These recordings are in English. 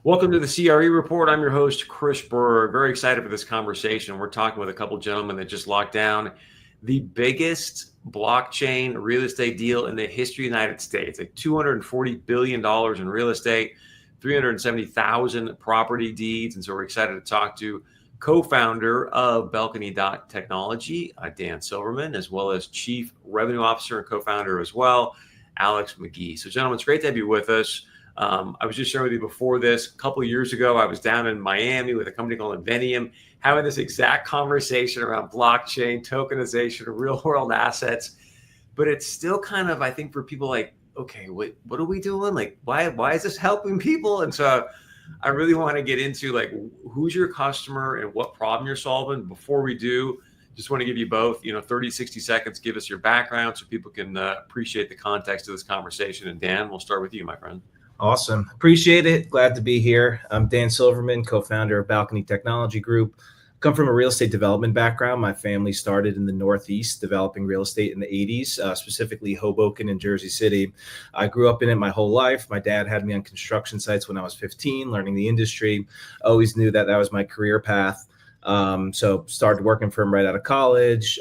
Welcome to the CRE Report. I'm your host, Chris Berg. Very excited for this conversation. We're talking with a couple gentlemen that just locked down the biggest blockchain real estate deal in the history of the United States. Like $240 billion in real estate, 370,000 property deeds. And so we're excited to talk to co-founder of Balcony Technology, Dan Silverman, as well as Chief Revenue Officer and co-founder as well, Alex McGee. So gentlemen, it's great to have you with us. I was just sharing with you before this, a couple of years ago, I was down in Miami with a company called Invenium, having this exact conversation around blockchain, tokenization, real world assets. But it's still kind of, I think, for people like, okay, what are we doing? Like, why is this helping people? And so I really want to get into like, who's your customer and what problem you're solving. Before we do, just want to give you both, 30, 60 seconds, give us your background so people can appreciate the context of this conversation. And Dan, we'll start with you, my friend. Awesome. Appreciate it. Glad to be here. I'm Dan Silverman, co-founder of Balcony Technology Group. Come from a real estate development background. My family started in the Northeast developing real estate in the 80s, specifically Hoboken and Jersey City. I grew up in it my whole life. My dad had me on construction sites when I was 15, learning the industry. Always knew that was my career path. So started working for him right out of college,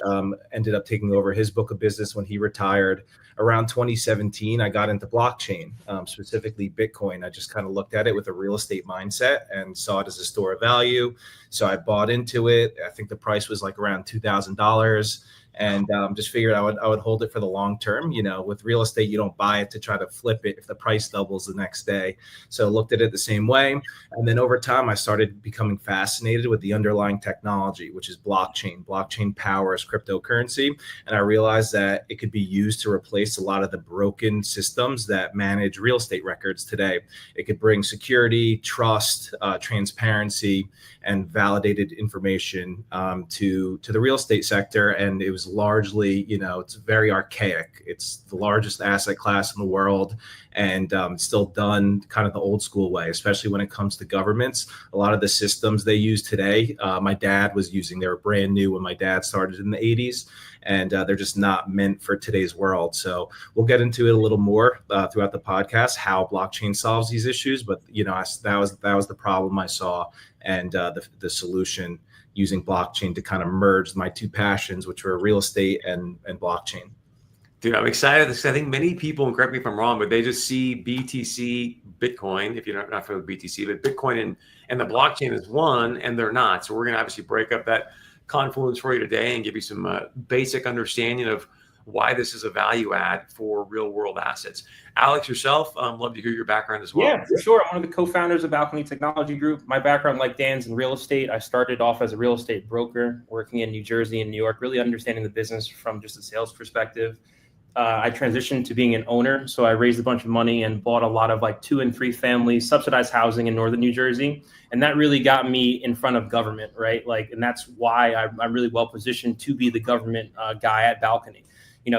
ended up taking over his book of business when he retired. Around 2017, I got into blockchain, specifically Bitcoin. I just kind of looked at it with a real estate mindset and saw it as a store of value. So I bought into it. I think the price was like around $2,000. And just figured I would hold it for the long term. With real estate, you don't buy it to try to flip it if the price doubles the next day. So looked at it the same way. And then over time, I started becoming fascinated with the underlying technology, which is blockchain. Blockchain powers cryptocurrency. And I realized that it could be used to replace a lot of the broken systems that manage real estate records today. It could bring security, trust, transparency, and validated information to the real estate sector. And it was largely, it's very archaic. It's the largest asset class in the world, and still done kind of the old school way, especially when it comes to governments. A lot of the systems they use today, my dad was using. They were brand new when my dad started in the 80s, and they're just not meant for today's world. So we'll get into it a little more throughout the podcast, how blockchain solves these issues. But that was the problem I saw, and the solution, using blockchain to kind of merge my two passions, which were real estate and blockchain. Dude, I'm excited because I think many people, and correct me if I'm wrong, but they just see BTC, Bitcoin, if you're not familiar with BTC, but Bitcoin and the blockchain is one, and they're not. So we're going to obviously break up that confluence for you today and give you some basic understanding of why this is a value add for real world assets. Alex, yourself, love to hear your background as well. Yeah, for sure. I'm one of the co-founders of Balcony Technology Group. My background, like Dan's, in real estate. I started off as a real estate broker, working in New Jersey and New York, really understanding the business from just a sales perspective. I transitioned to being an owner. So I raised a bunch of money and bought a lot of like 2 and 3 family subsidized housing in northern New Jersey. And that really got me in front of government, right? And that's why I'm really well positioned to be the government guy at Balcony.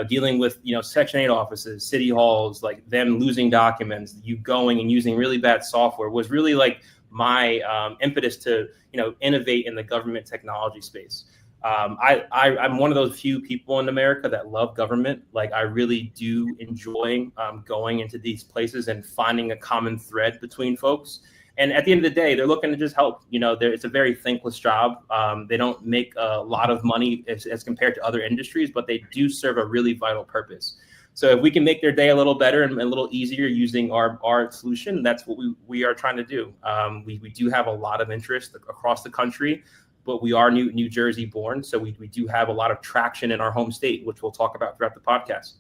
Dealing with, Section 8 offices, city halls, like them losing documents, you going and using really bad software was really like my impetus to, innovate in the government technology space. I'm one of those few people in America that love government. Like I really do enjoy going into these places and finding a common thread between folks. And at the end of the day, they're looking to just help. It's a very thankless job. They don't make a lot of money as compared to other industries, but they do serve a really vital purpose. So if we can make their day a little better and a little easier using our solution, that's what we are trying to do. We do have a lot of interest across the country, but we are New Jersey born. So we do have a lot of traction in our home state, which we'll talk about throughout the podcast.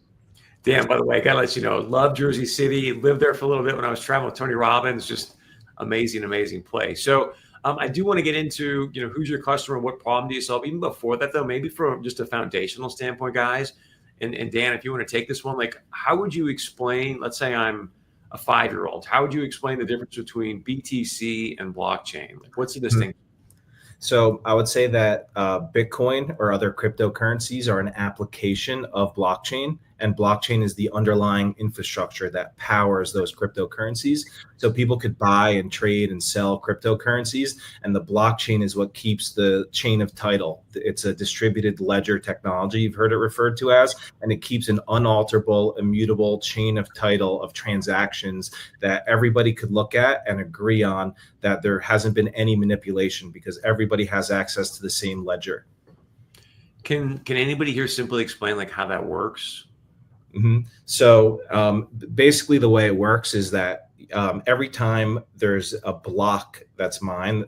Dan, by the way, I got to let you know, love Jersey City, lived there for a little bit when I was traveling with Tony Robbins, just amazing place. So I do want to get into, who's your customer, what problem do you solve? Even before that, though, maybe from just a foundational standpoint, guys. And Dan, if you want to take this one, like, how would you explain, let's say I'm a 5-year-old, how would you explain the difference between BTC and blockchain? Like, what's the distinction? So I would say that Bitcoin or other cryptocurrencies are an application of blockchain, and blockchain is the underlying infrastructure that powers those cryptocurrencies. So people could buy and trade and sell cryptocurrencies, and the blockchain is what keeps the chain of title. It's a distributed ledger technology, you've heard it referred to as, and it keeps an unalterable, immutable chain of title of transactions that everybody could look at and agree on, that there hasn't been any manipulation because everybody has access to the same ledger. Can anybody here simply explain like how that works? So basically the way it works is that every time there's a block that's mined,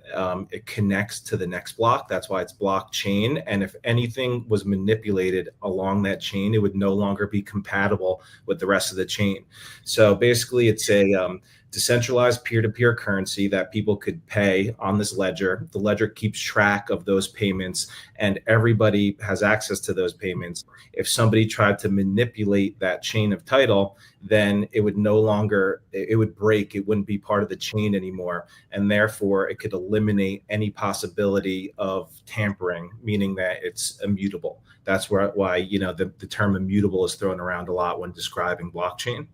it connects to the next block. That's why it's blockchain. And if anything was manipulated along that chain, it would no longer be compatible with the rest of the chain. So basically it's a decentralized peer-to-peer currency that people could pay on this ledger. The ledger keeps track of those payments and everybody has access to those payments. If somebody tried to manipulate that chain of title, then it would no longer, it would break, it wouldn't be part of the chain anymore. And therefore it could eliminate any possibility of tampering, meaning that it's immutable. That's why the term immutable is thrown around a lot when describing blockchain.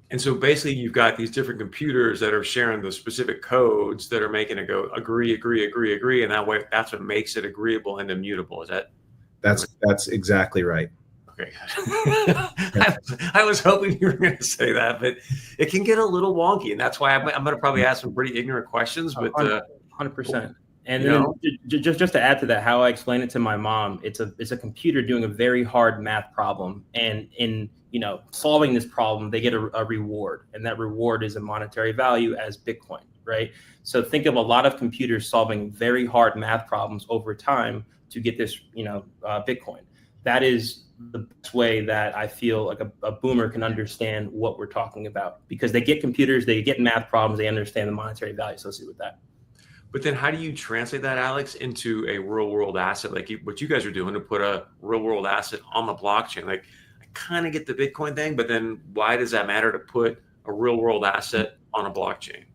And so basically you've got these different computers that are sharing the specific codes that are making it go agree, agree, agree, agree. And that way, that's what makes it agreeable and immutable. Is that? That's exactly right. Okay. I was hoping you were going to say that, but it can get a little wonky. And that's why I'm going to probably ask some pretty ignorant questions, but 100%. And then just to add to that, how I explain it to my mom, it's a computer doing a very hard math problem. And in solving this problem, they get a reward, and that reward is a monetary value as Bitcoin, right? So think of a lot of computers solving very hard math problems over time to get this, Bitcoin. That is the best way that I feel like a boomer can understand what we're talking about, because they get computers, they get math problems, they understand the monetary value associated with that. But then how do you translate that, Alex, into a real world asset? Like what you guys are doing to put a real world asset on the blockchain? Like, I kind of get the Bitcoin thing, but then why does that matter to put a real world asset on a blockchain?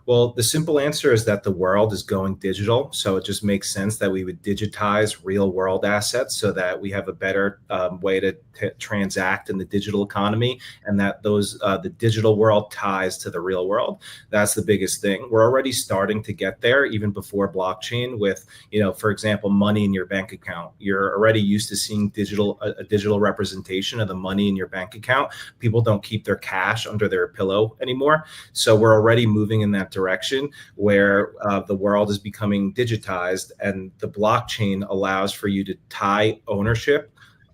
Well, the simple answer is that the world is going digital. So it just makes sense that we would digitize real world assets so that we have a better way to transact in the digital economy, and that the digital world ties to the real world. That's the biggest thing. We're already starting to get there even before blockchain with, for example, money in your bank account. You're already used to seeing a digital representation of the money in your bank account. People don't keep their cash under their pillow anymore. So we're already moving in that direction where the world is becoming digitized, and the blockchain allows for you to tie ownership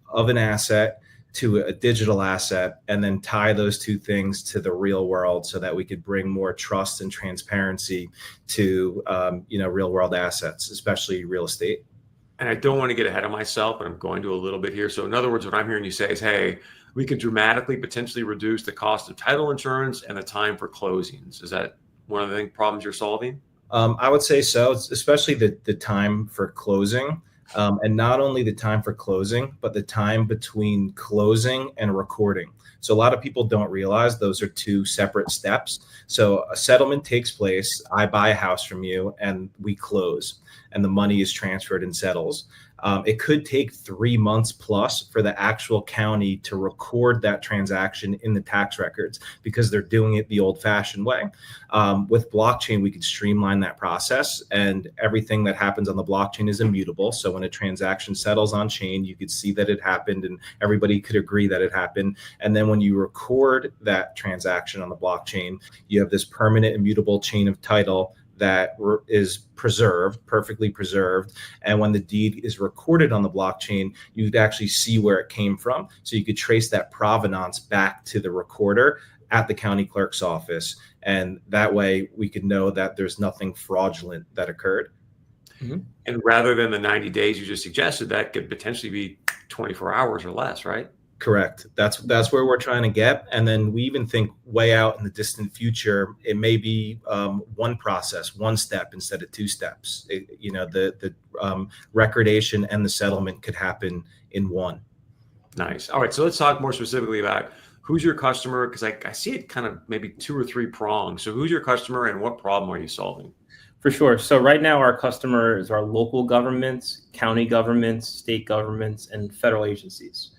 of an asset to a digital asset and then tie those two things to the real world so that we could bring more trust and transparency to real world assets, especially real estate. And I don't want to get ahead of myself, but I'm going to a little bit here. So in other words, what I'm hearing you say is, hey, we could dramatically potentially reduce the cost of title insurance and the time for closings. Is that one of the problems you're solving? I would say so, especially the time for closing. And not only the time for closing, but the time between closing and recording. So a lot of people don't realize those are two separate steps. So a settlement takes place, I buy a house from you, and we close, and the money is transferred and settles. It could take 3 months plus for the actual county to record that transaction in the tax records because they're doing it the old-fashioned way. With blockchain, we could streamline that process, and everything that happens on the blockchain is immutable. So when a transaction settles on chain, you could see that it happened and everybody could agree that it happened. And then when you record that transaction on the blockchain, you have this permanent immutable chain of title that is perfectly preserved. And when the deed is recorded on the blockchain, you'd actually see where it came from. So you could trace that provenance back to the recorder at the county clerk's office. And that way we could know that there's nothing fraudulent that occurred. Mm-hmm. And rather than the 90 days you just suggested, that could potentially be 24 hours or less, right? Correct. That's where we're trying to get. And then we even think way out in the distant future, it may be one process, one step instead of two steps. The recordation and the settlement could happen in one. Nice. All right. So let's talk more specifically about who's your customer, because I see it kind of maybe 2 or 3 prongs. So who's your customer and what problem are you solving? For sure. So right now our customers are local governments, county governments, state governments, and federal agencies.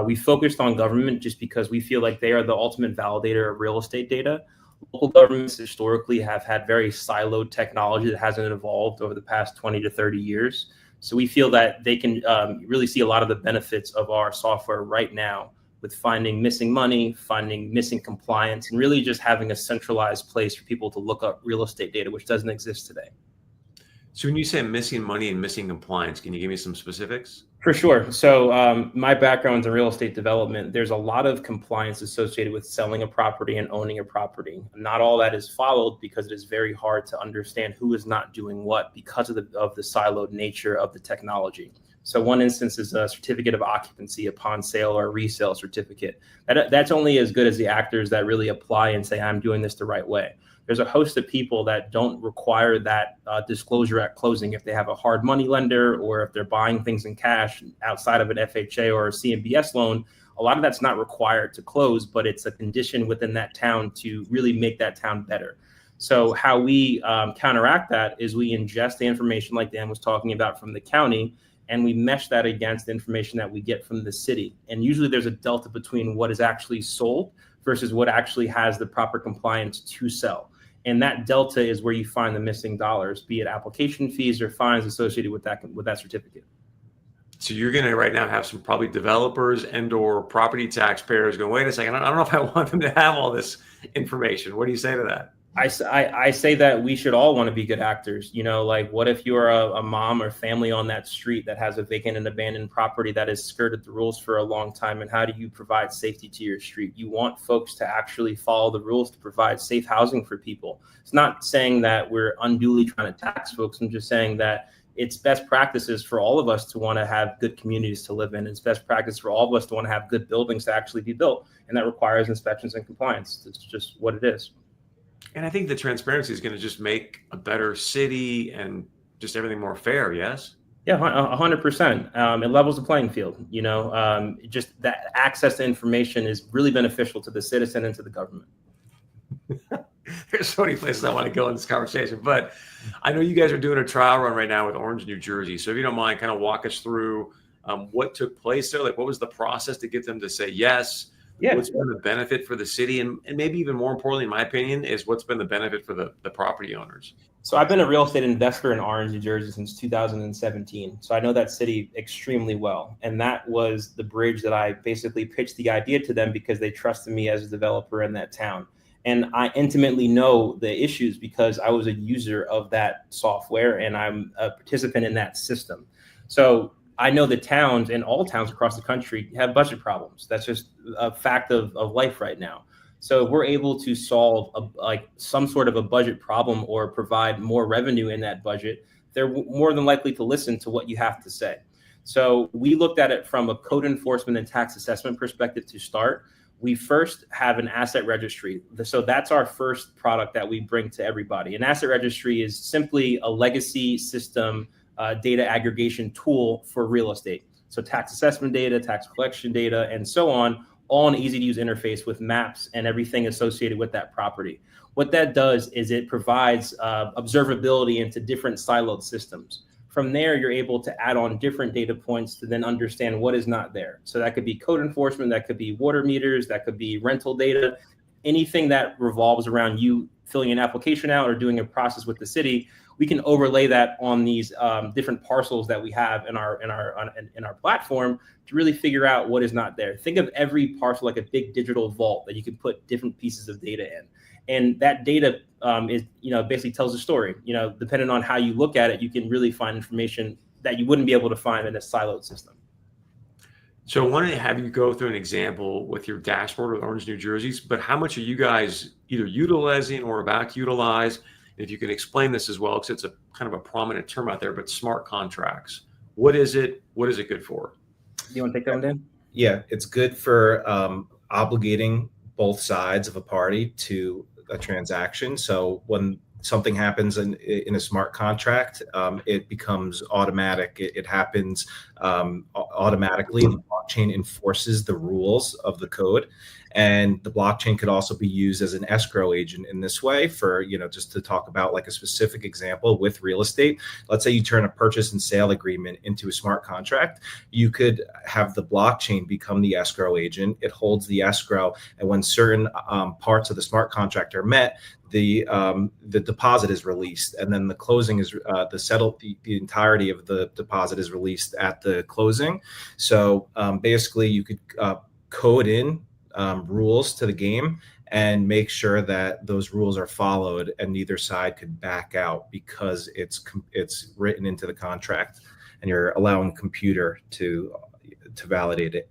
We focused on government just because we feel like they are the ultimate validator of real estate data. Local governments historically have had very siloed technology that hasn't evolved over the past 20 to 30 years. So we feel that they can really see a lot of the benefits of our software right now with finding missing money, finding missing compliance, and really just having a centralized place for people to look up real estate data, which doesn't exist today. So when you say missing money and missing compliance, can you give me some specifics? For sure. So my background's in real estate development. There's a lot of compliance associated with selling a property and owning a property. Not all that is followed because it is very hard to understand who is not doing what because of the siloed nature of the technology. So one instance is a certificate of occupancy upon sale or a resale certificate. That's only as good as the actors that really apply and say, I'm doing this the right way. There's a host of people that don't require that disclosure at closing if they have a hard money lender or if they're buying things in cash outside of an FHA or a CMBS loan. A lot of that's not required to close, but it's a condition within that town to really make that town better. So how we counteract that is we ingest the information like Dan was talking about from the county, and we mesh that against the information that we get from the city. And usually there's a delta between what is actually sold versus what actually has the proper compliance to sell. And that delta is where you find the missing dollars, be it application fees or fines associated with that certificate. So you're going to right now have some probably developers and or property taxpayers going, wait a second, I don't know if I want them to have all this information. What do you say to that? I say that we should all want to be good actors. You know, like what if you're a mom or family on that street that has a vacant and abandoned property that has skirted the rules for a long time, and how do you provide safety to your street? You want folks to actually follow the rules to provide safe housing for people. It's not saying that we're unduly trying to tax folks. I'm just saying that it's best practices for all of us to want to have good communities to live in. It's best practice for all of us to want to have good buildings to actually be built. And that requires inspections and compliance. It's just what it is. And I think the transparency is going to just make a better city and just everything more fair. Yes. Yeah, 100%. It levels the playing field. You know, just that access to information is really beneficial to the citizen and to the government. There's so many places I want to go in this conversation, but I know you guys are doing a trial run right now with Orange, New Jersey. So if you don't mind, kind of walk us through what took place there. Like, what was the process to get them to say yes? Yeah. What's been the benefit for the city? And maybe even more importantly, in my opinion, is what's been the benefit for the property owners? So I've been a real estate investor in Orange, New Jersey since 2017. So I know that city extremely well. And that was the bridge that I basically pitched the idea to them because they trusted me as a developer in that town. And I intimately know the issues because I was a user of that software and I'm a participant in that system. So I know the towns and all towns across the country have budget problems. That's just a fact of life right now. So we're able to solve some sort of a budget problem or provide more revenue in that budget. They're more than likely to listen to what you have to say. So we looked at it from a code enforcement and tax assessment perspective to start. We first have an asset registry. So that's our first product that we bring to everybody. An asset registry is simply a legacy system data aggregation tool for real estate. So tax assessment data, tax collection data, and so on, all in an easy to use interface with maps and everything associated with that property. What that does is it provides observability into different siloed systems. From there, you're able to add on different data points to then understand what is not there. So that could be code enforcement, that could be water meters, that could be rental data, anything that revolves around you filling an application out or doing a process with the city. We can overlay that on these different parcels that we have in our platform to really figure out what is not there. Think of every parcel like a big digital vault that you can put different pieces of data in. And that data is, basically tells a story. Depending on how you look at it, you can really find information that you wouldn't be able to find in a siloed system. So I wanted to have you go through an example with your dashboard with Orange, New Jersey, but how much are you guys either utilizing or about to utilize? If you can explain this as well, because it's a kind of a prominent term out there, but smart contracts. What is it? What is it good for? Do you want to take that one, Dan? Yeah, it's good for obligating both sides of a party to a transaction. So when something happens in a smart contract, it becomes automatic. It happens automatically. The blockchain enforces the rules of the code. And the blockchain could also be used as an escrow agent in this way for, just to talk about like a specific example with real estate. Let's say you turn a purchase and sale agreement into a smart contract. You could have the blockchain become the escrow agent. It holds the escrow, and when certain parts of the smart contract are met, the deposit is released, and then the closing is the entirety of the deposit is released at the closing. So basically, you could code in rules to the game and make sure that those rules are followed, and neither side could back out because it's written into the contract, and you're allowing the computer to validate it.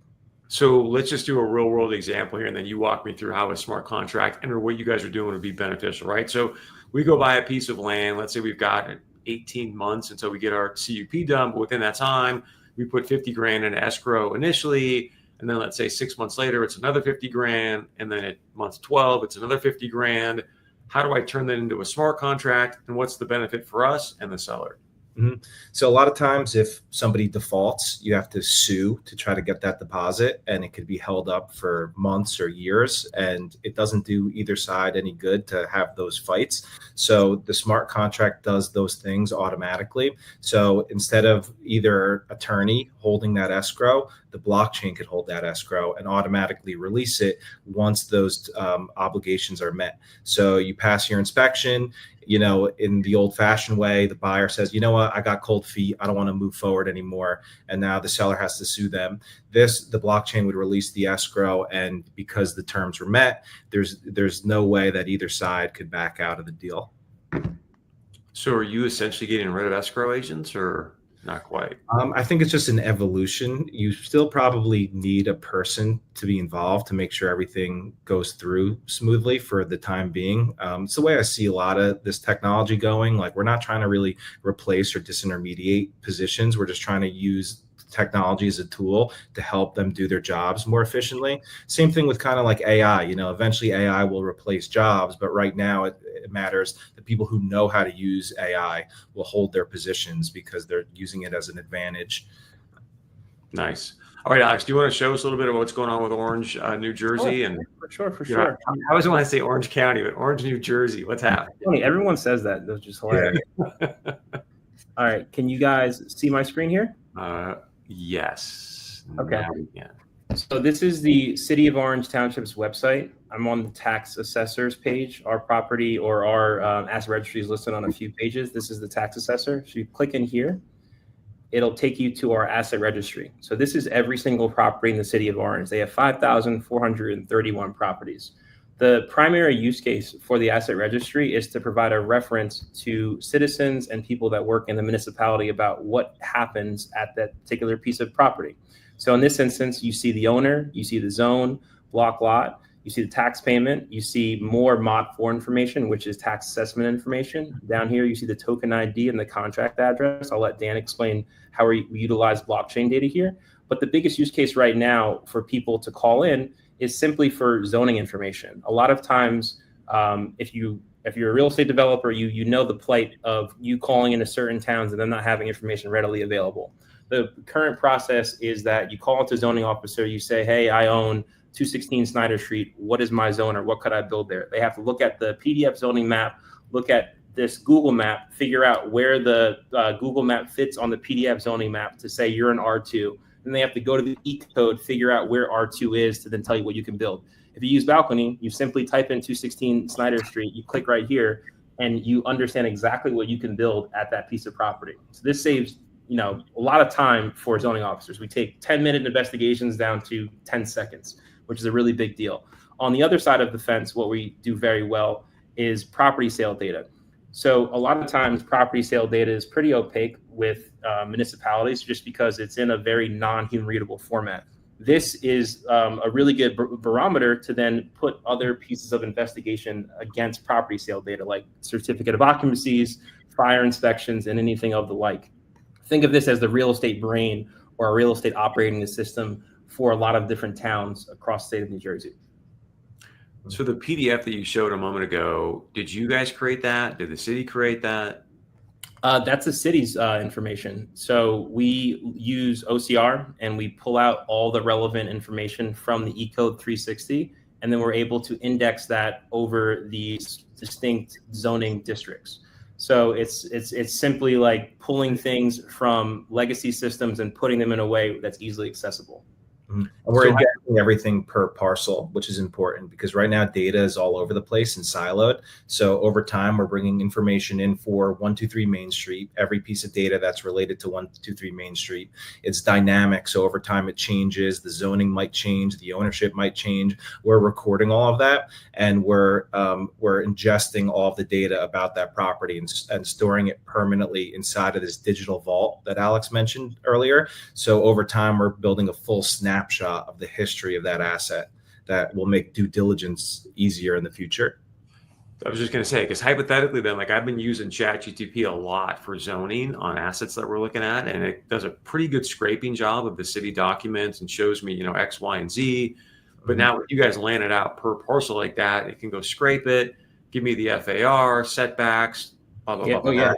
So let's just do a real world example here, and then you walk me through how a smart contract and what you guys are doing would be beneficial, right? So we go buy a piece of land. Let's say we've got 18 months until we get our CUP done, but within that time, we put 50 grand in escrow initially, and then let's say 6 months later, it's another 50 grand, and then at month 12, it's another 50 grand. How do I turn that into a smart contract, and what's the benefit for us and the seller? Mm-hmm. So a lot of times if somebody defaults, you have to sue to try to get that deposit, and it could be held up for months or years, and it doesn't do either side any good to have those fights. So the smart contract does those things automatically. So instead of either attorney holding that escrow, the blockchain could hold that escrow and automatically release it once those obligations are met. So you pass your inspection. In the old fashioned way, the buyer says, you know what, I got cold feet. I don't want to move forward anymore. And now the seller has to sue them. The blockchain would release the escrow. And because the terms were met, there's no way that either side could back out of the deal. So are you essentially getting rid of escrow agents, or not quite? I think it's just an evolution. You still probably need a person to be involved to make sure everything goes through smoothly for the time being. It's the way I see a lot of this technology going. Like, we're not trying to really replace or disintermediate positions. We're just trying to use technology as a tool to help them do their jobs more efficiently. Same thing with kind of like AI. Eventually AI will replace jobs, but right now it matters the people who know how to use AI will hold their positions because they're using it as an advantage. Nice. All right, Alex, do you want to show us a little bit of what's going on with Orange, New Jersey? And for sure. I always want to say Orange County, but Orange, New Jersey, what's happening? Funny, everyone says that. That's just hilarious. Yeah. All right, can you guys see my screen here? Yes. Okay. So this is the City of Orange Township's website. I'm on the tax assessor's page. Our property or our asset registry is listed on a few pages. This is the tax assessor. So you click in here, it'll take you to our asset registry. So this is every single property in the City of Orange. They have 5,431 properties. The primary use case for the asset registry is to provide a reference to citizens and people that work in the municipality about what happens at that particular piece of property. So in this instance, you see the owner, you see the zone, block, lot, you see the tax payment, you see more Mod 4 information, which is tax assessment information. Down here, you see the token ID and the contract address. I'll let Dan explain how we utilize blockchain data here. But the biggest use case right now for people to call in is simply for zoning information. A lot of times, if you're a real estate developer, you know the plight of you calling into certain towns and them not having information readily available. The current process is that you call into a zoning officer, you say, hey, I own 216 Snyder Street. What is my zone, or what could I build there? They have to look at the PDF zoning map, look at this Google map, figure out where the Google map fits on the PDF zoning map to say you're an R2. Then they have to go to the E code, figure out where R2 is to then tell you what you can build. If you use Balcony, you simply type in 216 Snyder Street, you click right here, and you understand exactly what you can build at that piece of property. So this saves a lot of time for zoning officers. We take 10-minute investigations down to 10 seconds, which is a really big deal. On the other side of the fence, what we do very well is property sale data. So a lot of times property sale data is pretty opaque with municipalities just because it's in a very non-human readable format. This is a really good barometer to then put other pieces of investigation against property sale data, like certificate of occupancies, fire inspections, and anything of the like. Think of this as the real estate brain or a real estate operating system for a lot of different towns across the state of New Jersey. So the PDF that you showed a moment ago, did you guys create that? Did the city create that? That's the city's information. So we use OCR and we pull out all the relevant information from the eCode 360, and then we're able to index that over these distinct zoning districts. So it's simply like pulling things from legacy systems and putting them in a way that's easily accessible. And we're indexing everything per parcel, which is important because right now data is all over the place and siloed. So over time, we're bringing information in for 123 Main Street, every piece of data that's related to 123 Main Street. It's dynamic. So over time, it changes. The zoning might change. The ownership might change. We're recording all of that, and we're ingesting all of the data about that property and storing it permanently inside of this digital vault that Alex mentioned earlier. So over time, we're building a full snapshot of the history of that asset that will make due diligence easier in the future. I was just going to say, because hypothetically then, like I've been using ChatGPT a lot for zoning on assets that we're looking at, and it does a pretty good scraping job of the city documents and shows me, X, Y, and Z. But now with you guys laying it out per parcel like that, it can go scrape it, give me the FAR, setbacks, blah, blah, blah. Yeah.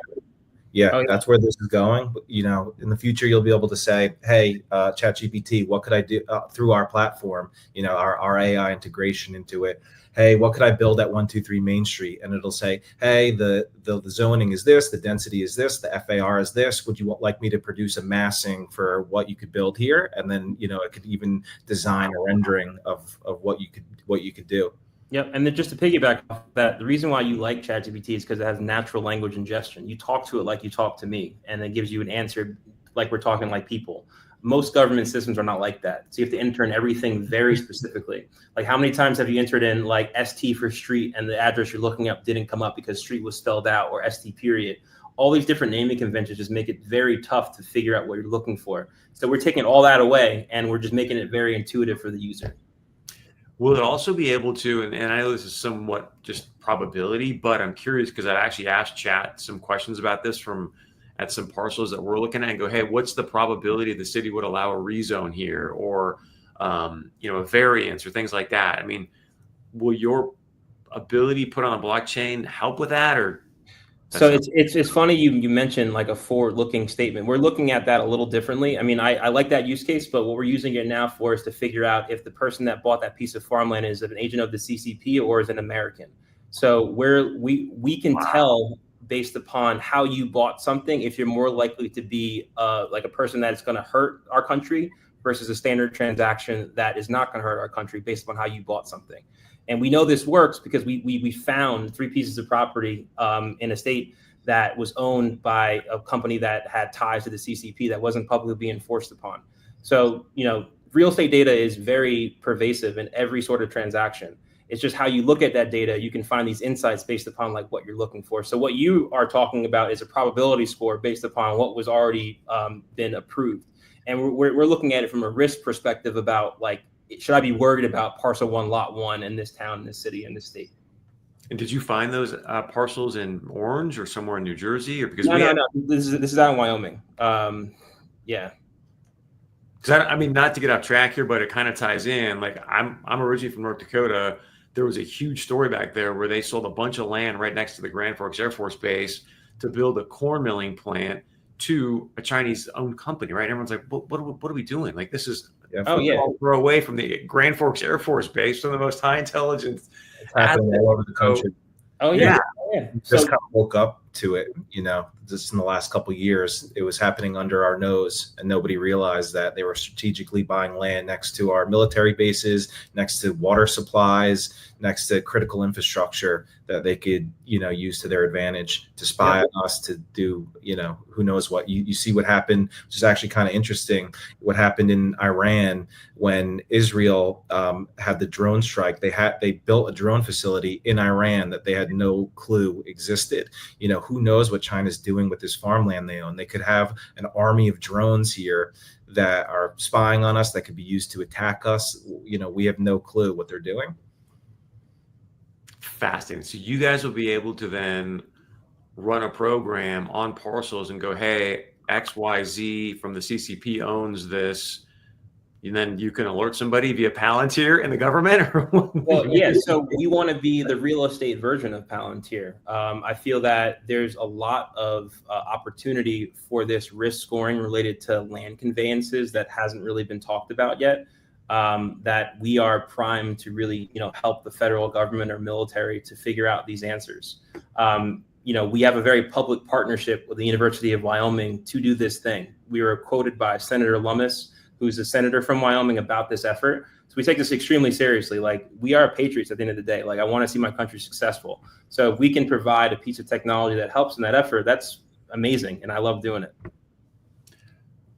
Yeah, that's where this is going. In the future, you'll be able to say, hey, ChatGPT, what could I do through our platform, our AI integration into it? Hey, what could I build at 123 Main Street? And it'll say, hey, the zoning is this, the density is this, the FAR is this. Would you like me to produce a massing for what you could build here? And then, it could even design a rendering of what you could do. Yep. And then just to piggyback off that, the reason why you like ChatGPT is because it has natural language ingestion. You talk to it like you talk to me, and it gives you an answer like we're talking like people. Most government systems are not like that. So you have to enter in everything very specifically. Like how many times have you entered in like ST for street and the address you're looking up didn't come up because street was spelled out, or ST period. All these different naming conventions just make it very tough to figure out what you're looking for. So we're taking all that away, and we're just making it very intuitive for the user. Will it also be able to, and I know this is somewhat just probability, but I'm curious because I've actually asked Chat some questions about this at some parcels that we're looking at and go, hey, what's the probability the city would allow a rezone here, or, a variance or things like that? I mean, will your ability put on a blockchain help with that, or? So it's funny you mentioned like a forward-looking statement. We're looking at that a little differently. I mean, I like that use case, but what we're using it now for is to figure out if the person that bought that piece of farmland is an agent of the CCP or is an American. So we can tell based upon how you bought something if you're more likely to be like a person that is going to hurt our country versus a standard transaction that is not going to hurt our country based upon how you bought something. And we know this works because we found 3 pieces of property in a state that was owned by a company that had ties to the CCP that wasn't publicly being enforced upon. So, real estate data is very pervasive in every sort of transaction. It's just how you look at that data. You can find these insights based upon like what you're looking for. So what you are talking about is a probability score based upon what was already been approved. And we're looking at it from a risk perspective about like, should I be worried about parcel 1, lot 1 in this town, in this city, in this state? And did you find those parcels in Orange or somewhere in New Jersey, or because no? This is out in Wyoming. Yeah. Because I mean, not to get off track here, but it kind of ties in. Like I'm originally from North Dakota. There was a huge story back there where they sold a bunch of land right next to the Grand Forks Air Force Base to build a corn milling plant to a Chinese-owned company. Right? Everyone's like, what are we doing? Like this is. Throw away from the Grand Forks Air Force Base, from the most high intelligence. It's happening all over the country. Oh yeah. Just kind of woke up to it, just in the last couple of years. It was happening under our nose, and nobody realized that they were strategically buying land next to our military bases, next to water supplies, next to critical infrastructure that they could, use to their advantage to spy on us, to do, who knows what. You see what happened, which is actually kind of interesting. What happened in Iran when Israel had the drone strike? They built a drone facility in Iran that they had no clue existed. Who knows what China's doing with this farmland they own? They could have an army of drones here that are spying on us, that could be used to attack us. We have no clue what they're doing. Fascinating. So you guys will be able to then run a program on parcels and go, hey, XYZ from the CCP owns this. And then you can alert somebody via Palantir in the government? Well, yeah. So we want to be the real estate version of Palantir. I feel that there's a lot of opportunity for this risk scoring related to land conveyances that hasn't really been talked about yet. that we are primed to really, help the federal government or military to figure out these answers. We have a very public partnership with the University of Wyoming to do this thing. We were quoted by Senator Lummis, who's a senator from Wyoming, about this effort. So we take this extremely seriously. Like, we are patriots at the end of the day. Like, I want to see my country successful. So if we can provide a piece of technology that helps in that effort, that's amazing. And I love doing it.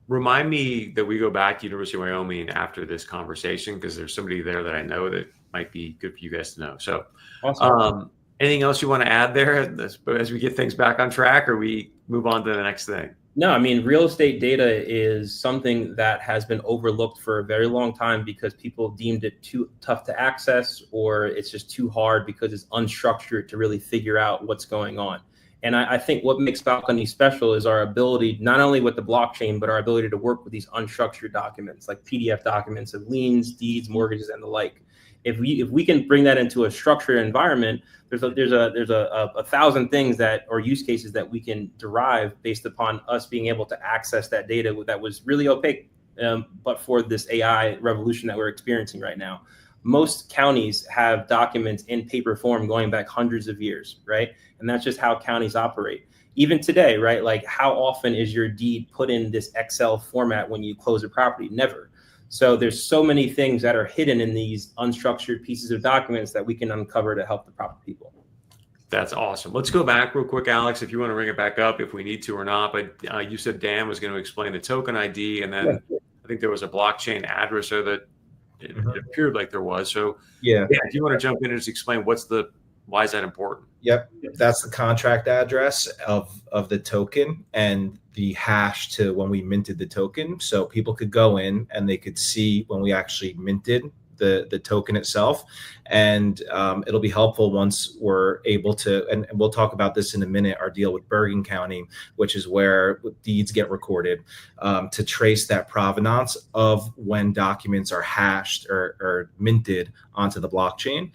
Remind me that we go back to University of Wyoming after this conversation, because there's somebody there that I know that might be good for you guys to know. So Awesome. Anything else you want to add there as we get things back on track, or we move on to the next thing? No, I mean, real estate data is something that has been overlooked for a very long time because people deemed it too tough to access, or it's just too hard because it's unstructured to really figure out what's going on. And I think what makes Balcony special is our ability, not only with the blockchain, but our ability to work with these unstructured documents, like PDF documents of liens, deeds, mortgages, and the like. If we can bring that into a structured environment, there's a thousand things or use cases that we can derive based upon us being able to access that data that was really opaque, but for this AI revolution that we're experiencing right now. Most counties have documents in paper form going back hundreds of years, right? And that's just how counties operate. Even today, right? Like, how often is your deed put in this Excel format when you close a property? Never. So there's so many things that are hidden in these unstructured pieces of documents that we can uncover to help the proper people. That's awesome. Let's go back real quick, Alex, if you want to bring it back up, if we need to or not. But you said Dan was going to explain the token ID, and then I think there was a blockchain address there that it appeared like there was. So if you want to jump in and just explain why is that important? Yep, that's the contract address of the token and the hash to when we minted the token. So people could go in and they could see when we actually minted the token itself. And it'll be helpful once we're able to, and we'll talk about this in a minute, our deal with Bergen County, which is where deeds get recorded, to trace that provenance of when documents are hashed or minted onto the blockchain.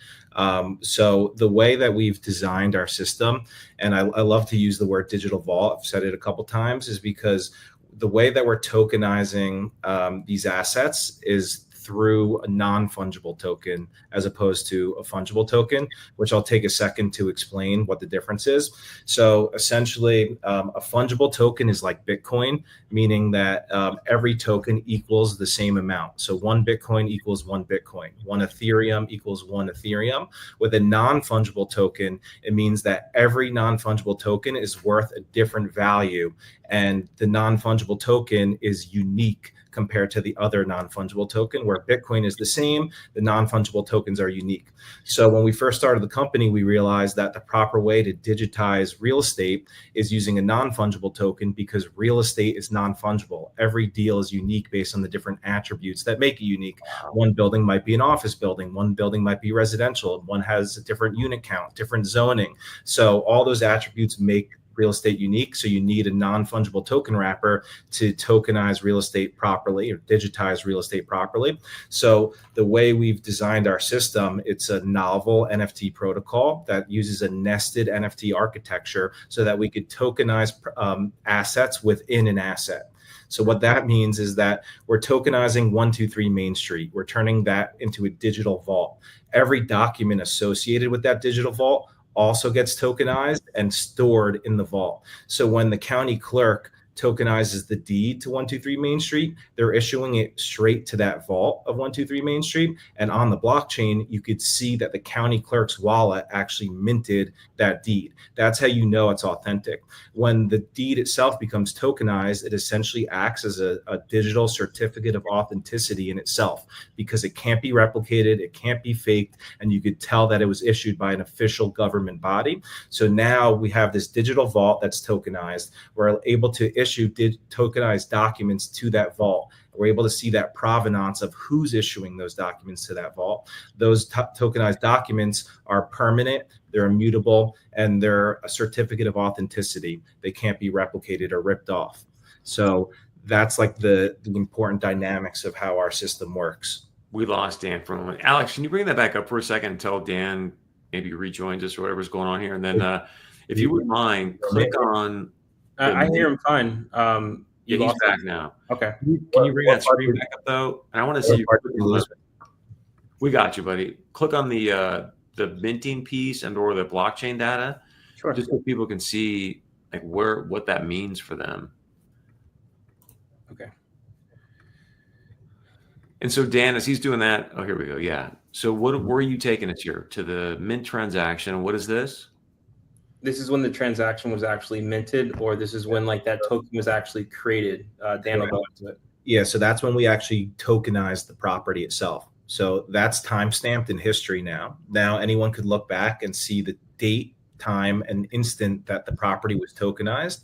So the way that we've designed our system, and I love to use the word digital vault, I've said it a couple times, is because the way that we're tokenizing these assets is through a non-fungible token as opposed to a fungible token, which I'll take a second to explain what the difference is. So essentially, a fungible token is like Bitcoin, meaning that every token equals the same amount. So one Bitcoin equals one Bitcoin, one Ethereum equals one Ethereum. With a non-fungible token, it means that every non-fungible token is worth a different value, and the non-fungible token is unique compared to the other non-fungible token, where Bitcoin is the same, the non-fungible tokens are unique. So when we first started the company, we realized that the proper way to digitize real estate is using a non-fungible token, because real estate is non-fungible. Every deal is unique based on the different attributes that make it unique. One building might be an office building, one building might be residential, one has a different unit count, different zoning. So all those attributes make real estate unique. So you need a non-fungible token wrapper to tokenize real estate properly, or digitize real estate properly. So the way we've designed our system, it's a novel NFT protocol that uses a nested NFT architecture so that we could tokenize assets within an asset. So what that means is that we're tokenizing 123 Main Street. We're turning that into a digital vault. Every document associated with that digital vault also gets tokenized and stored in the vault. So when the county clerk tokenizes the deed to 123 Main Street, they're issuing it straight to that vault of 123 Main Street. And on the blockchain, you could see that the county clerk's wallet actually minted that deed. That's how you know it's authentic. When the deed itself becomes tokenized, it essentially acts as a digital certificate of authenticity in itself, because it can't be replicated, it can't be faked, and you could tell that it was issued by an official government body. So now we have this digital vault that's tokenized. We're able to issue tokenized documents to that vault. We're able to see that provenance of who's issuing those documents to that vault. Those tokenized documents are permanent, they're immutable, and they're a certificate of authenticity. They can't be replicated or ripped off. So that's like the important dynamics of how our system works. We lost Dan for a moment. Alex, can you bring that back up for a second until Dan maybe rejoins us or whatever's going on here? And then if you wouldn't mind, click on... I hear him fine. Yeah, You he's lost back it? now. Okay. Can you bring What that part screen did- back up though? And I want to see what you. part did you lose? We got you, buddy. Click on the minting piece and or the blockchain data, Sure. just so people can see like what that means for them. Okay. And so Dan, as he's doing that, oh, here we go. Yeah. So where are you taking us here to the mint transaction? What is this? This is when the transaction was actually minted, or this is when like that token was actually created. Dan will go into it. Yeah, so that's when we actually tokenize the property itself. So that's time stamped in history now. Now anyone could look back and see the date, time, and instant that the property was tokenized.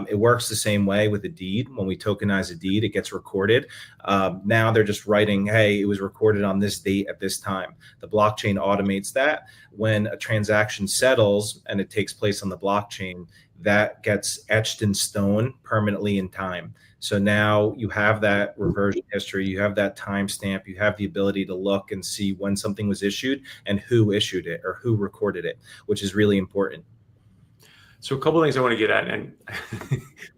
It works the same way with a deed. When we tokenize a deed, it gets recorded. Now they're just writing, hey, it was recorded on this date at this time. The blockchain automates that. When a transaction settles and it takes place on the blockchain, that gets etched in stone permanently in time. So now you have that reversion history, you have that timestamp, you have the ability to look and see when something was issued and who issued it or who recorded it, which is really important. So a couple of things I want to get at, and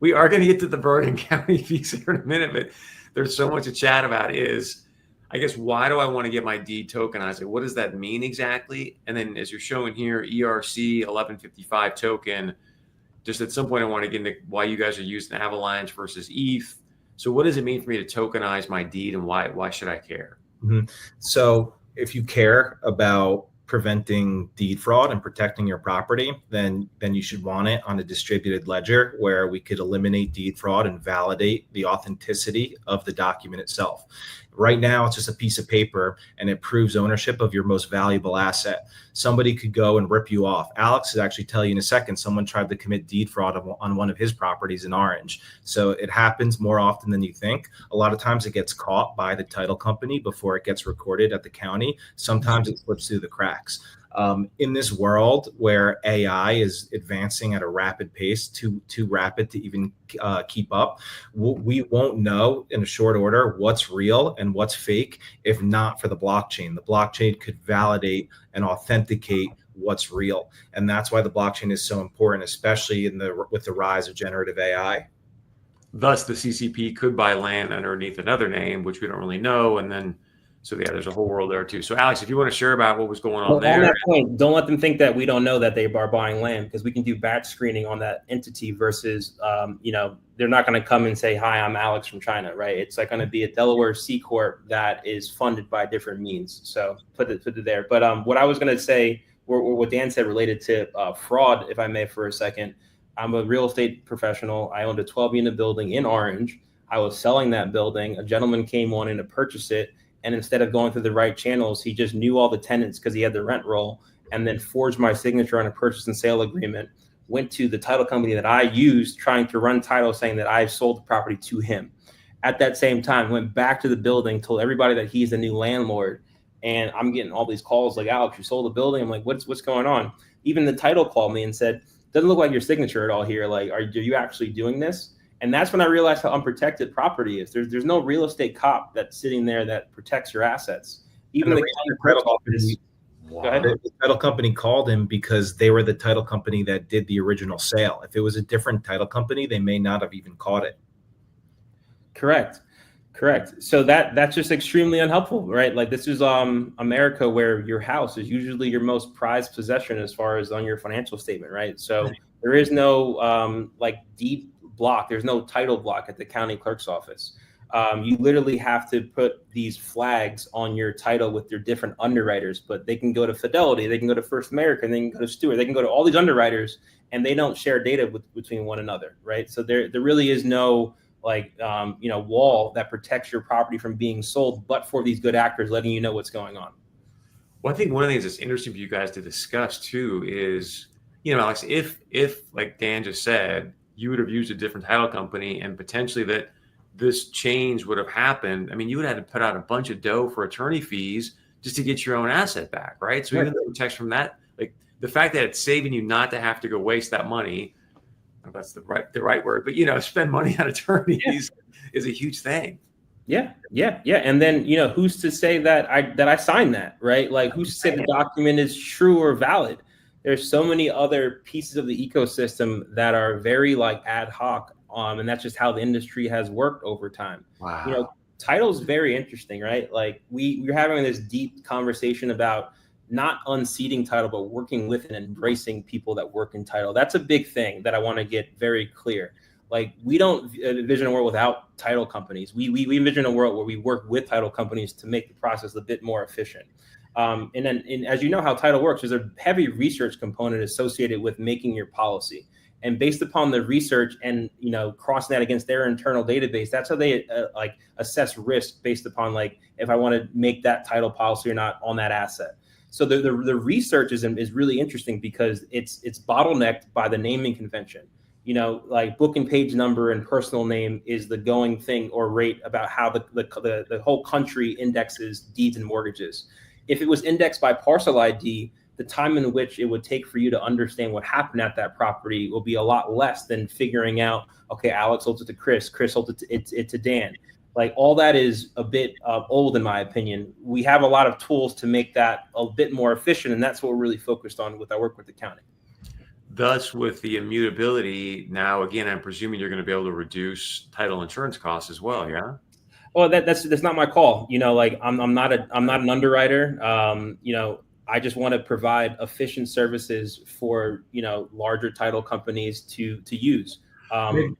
we are going to get to the Bergen County piece here in a minute, but there's so much to chat about is, I guess, why do I want to get my deed tokenized? Like, what does that mean exactly? And then as you're showing here, ERC 1155 token, just at some point I want to get into why you guys are using Avalanche versus ETH. So what does it mean for me to tokenize my deed and why should I care? Mm-hmm. So if you care about preventing deed fraud and protecting your property, then you should want it on a distributed ledger where we could eliminate deed fraud and validate the authenticity of the document itself. Right now, it's just a piece of paper and it proves ownership of your most valuable asset. Somebody could go and rip you off. Alex would actually tell you in a second, someone tried to commit deed fraud on one of his properties in Orange. So it happens more often than you think. A lot of times it gets caught by the title company before it gets recorded at the county. Sometimes it slips through the cracks. In this world where AI is advancing at a rapid pace, too rapid to even keep up, we won't know in a short order what's real and what's fake if not for the blockchain. The blockchain could validate and authenticate what's real, and that's why the blockchain is so important, especially with the rise of generative AI. Thus, the CCP could buy land underneath another name, which we don't really know, and then. So yeah, there's a whole world there too. So Alex, if you want to share about what was going on there. On that point, don't let them think that we don't know that they are buying land, because we can do batch screening on that entity versus, they're not going to come and say, hi, I'm Alex from China, right? It's like going to be a Delaware C Corp that is funded by different means. So put it there. But what I was going to say, or what Dan said related to fraud, if I may, for a second, I'm a real estate professional. I owned a 12-unit building in Orange. I was selling that building. A gentleman came on in to purchase it. And instead of going through the right channels, he just knew all the tenants because he had the rent roll, and then forged my signature on a purchase and sale agreement, went to the title company that I used trying to run title saying that I sold the property to him. At that same time, went back to the building, told everybody that he's the new landlord. And I'm getting all these calls like, Alex, you sold the building. I'm like, what's going on? Even the title called me and said, doesn't look like your signature at all here. Like, are you actually doing this? And that's when I realized how unprotected property is. There's no real estate cop that's sitting there that protects your assets. Even the title company, go ahead. The title company called him because they were the title company that did the original sale. If it was a different title company, they may not have even caught it. Correct. So that's just extremely unhelpful, right? Like, this is America, where your house is usually your most prized possession as far as on your financial statement, right? So there is no deed block. There's no title block at the county clerk's office. You literally have to put these flags on your title with your different underwriters, but they can go to Fidelity, they can go to First American, they can go to Stewart, they can go to all these underwriters, and they don't share data between one another, right? So there really is no wall that protects your property from being sold, but for these good actors letting you know what's going on. Well, I think one of the things that's interesting for you guys to discuss too is, Alex, if like Dan just said, you would have used a different title company and potentially that this change would have happened. I mean, you would have had to put out a bunch of dough for attorney fees just to get your own asset back, right? So even the text from that, like the fact that it's saving you not to have to go waste that money, if that's the right word, but spend money on attorneys is a huge thing. Yeah. And then, who's to say that I signed that, right? Like, who's to say the document is true or valid? There's so many other pieces of the ecosystem that are very ad hoc And that's just how the industry has worked over time. Wow. You know, title is very interesting, right? Like we're having this deep conversation about not unseating title, but working with and embracing people that work in title. That's a big thing that I want to get very clear. Like we don't envision a world without title companies. We envision a world where we work with title companies to make the process a bit more efficient. And then, as you know how title works, there's a heavy research component associated with making your policy. And based upon the research and, you know, crossing that against their internal database, that's how they like assess risk based upon like if I want to make that title policy or not on that asset. So the research is really interesting because it's bottlenecked by the naming convention. You know, like book and page number and personal name is the going thing or rate about how the whole country indexes deeds and mortgages. If it was indexed by parcel ID, the time in which it would take for you to understand what happened at that property will be a lot less than figuring out, okay, Alex sold it to Chris sold it to Dan. Like all that is a bit old in my opinion. We have a lot of tools to make that a bit more efficient, and that's what we're really focused on with our work with the county. Thus, with the immutability, now again, I'm presuming you're going to be able to reduce title insurance costs as well, yeah? Well, that's not my call. You know, like I'm not an underwriter. You know, I just want to provide efficient services for, you know, larger title companies to use. And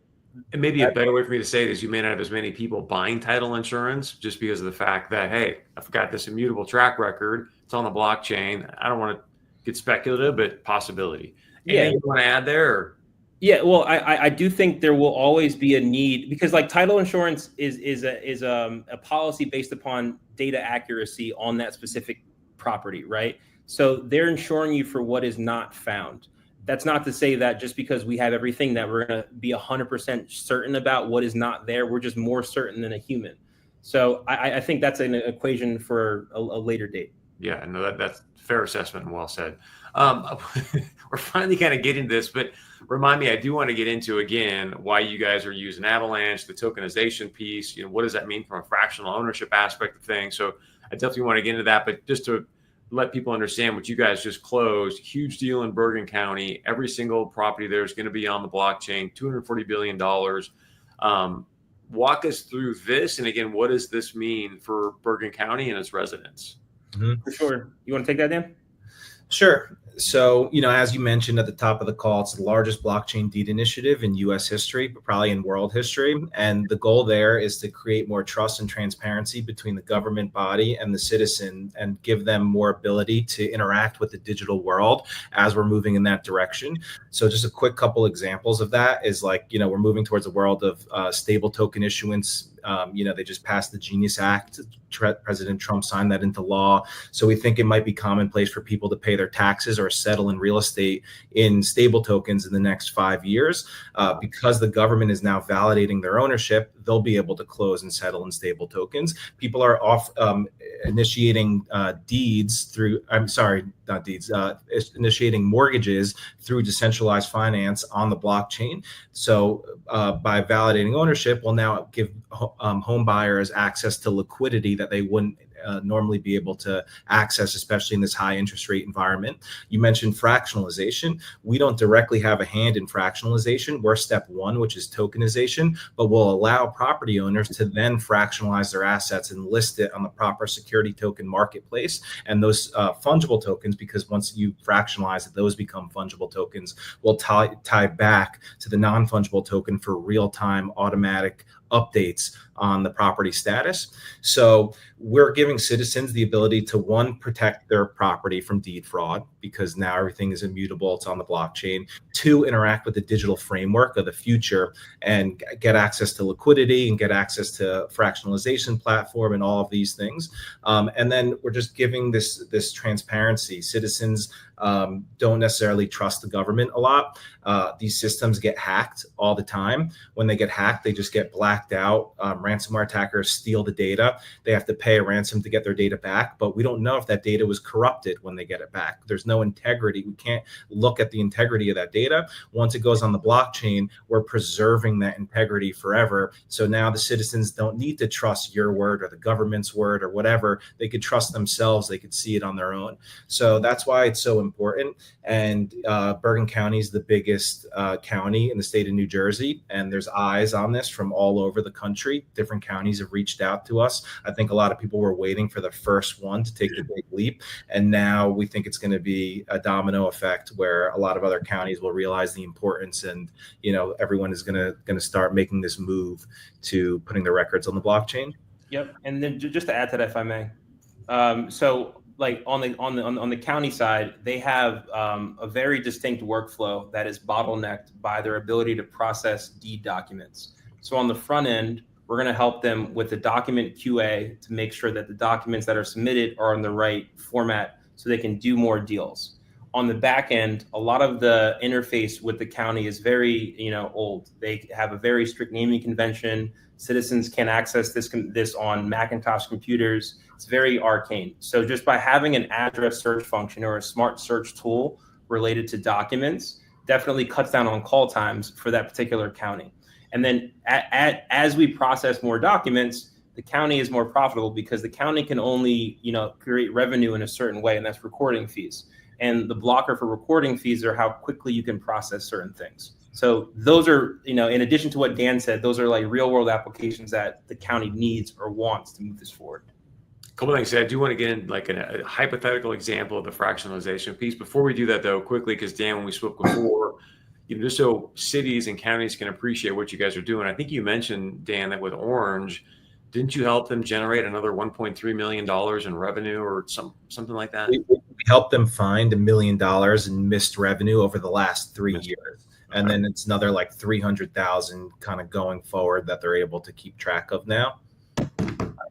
maybe a better way for me to say it is you may not have as many people buying title insurance just because of the fact that, hey, I've got this immutable track record. It's on the blockchain. I don't want to get speculative, but possibility. Anything you want to add there? Or? Yeah, well, I do think there will always be a need because like title insurance is a policy based upon data accuracy on that specific property, right? So they're insuring you for what is not found. That's not to say that just because we have everything that we're going to be 100% certain about what is not there. We're just more certain than a human. So I think that's an equation for a later date. Yeah, no, that's fair assessment and well said. We're finally kind of getting this, but remind me, I do want to get into again why you guys are using Avalanche, the tokenization piece. You know, what does that mean from a fractional ownership aspect of things? So I definitely want to get into that, but just to let people understand what you guys just closed, huge deal in Bergen County. Every single property there is going to be on the blockchain, $240 billion. Walk us through this. And again, what does this mean for Bergen County and its residents? Mm-hmm. For sure. You want to take that, Dan? Sure. So, you know, as you mentioned at the top of the call, it's the largest blockchain deed initiative in U.S. history, but probably in world history. And the goal there is to create more trust and transparency between the government body and the citizen and give them more ability to interact with the digital world as we're moving in that direction. So just a quick couple examples of that is like, you know, we're moving towards a world of stable token issuance. You know, they just passed the Genius Act. President Trump signed that into law. So we think it might be commonplace for people to pay their taxes or settle in real estate in stable tokens in the next 5 years. Because the government is now validating their ownership, they'll be able to close and settle in stable tokens. People are initiating initiating mortgages through decentralized finance on the blockchain. So by validating ownership, we'll now give home buyers access to liquidity that they wouldn't normally be able to access, especially in this high interest rate environment. You mentioned fractionalization. We don't directly have a hand in fractionalization. We're step one, which is tokenization, but we'll allow property owners to then fractionalize their assets and list it on the proper security token marketplace. And those fungible tokens, because once you fractionalize it, those become fungible tokens, will tie back to the non-fungible token for real-time automatic updates on the property status. So we're giving citizens the ability to, one, protect their property from deed fraud because now everything is immutable, it's on the blockchain. Two, interact with the digital framework of the future and get access to liquidity and get access to fractionalization platform and all of these things. And then we're just giving this transparency. Citizens don't necessarily trust the government a lot. These systems get hacked all the time. When they get hacked, they just get blacked out. Ransomware attackers steal the data. They have to pay a ransom to get their data back, but we don't know if that data was corrupted when they get it back. There's no integrity. We can't look at the integrity of that data. Once it goes on the blockchain, we're preserving that integrity forever. So now the citizens don't need to trust your word or the government's word or whatever. They could trust themselves. They could see it on their own. So that's why it's so important. And Bergen County is the biggest county in the state of New Jersey. And there's eyes on this from all over the country. Different counties have reached out to us. I think a lot of people were waiting for the first one to take the big leap. And now we think it's going to be a domino effect where a lot of other counties will realize the importance, and everyone is going to start making this move to putting their records on the blockchain. Yep. And then just to add to that, if I may, so like on the county side, they have a very distinct workflow that is bottlenecked by their ability to process deed documents. So on the front end, we're going to help them with the document QA to make sure that the documents that are submitted are in the right format so they can do more deals. On the back end, a lot of the interface with the county is very, old. They have a very strict naming convention. Citizens can access this on Macintosh computers. It's very arcane. So just by having an address search function or a smart search tool related to documents definitely cuts down on call times for that particular county. And then as we process more documents, the county is more profitable because the county can only, create revenue in a certain way, and that's recording fees. And the blocker for recording fees are how quickly you can process certain things. So those are, in addition to what Dan said, those are like real world applications that the county needs or wants to move this forward. A couple things. I do want to get in like a hypothetical example of the fractionalization piece. Before we do that though, quickly, because Dan, when we spoke before, just so cities and counties can appreciate what you guys are doing. I think you mentioned, Dan, that with Orange, didn't you help them generate another $1.3 million in revenue or something like that? We helped them find $1 million in missed revenue over the last 3 years. And then it's another like 300,000 kind of going forward that they're able to keep track of now.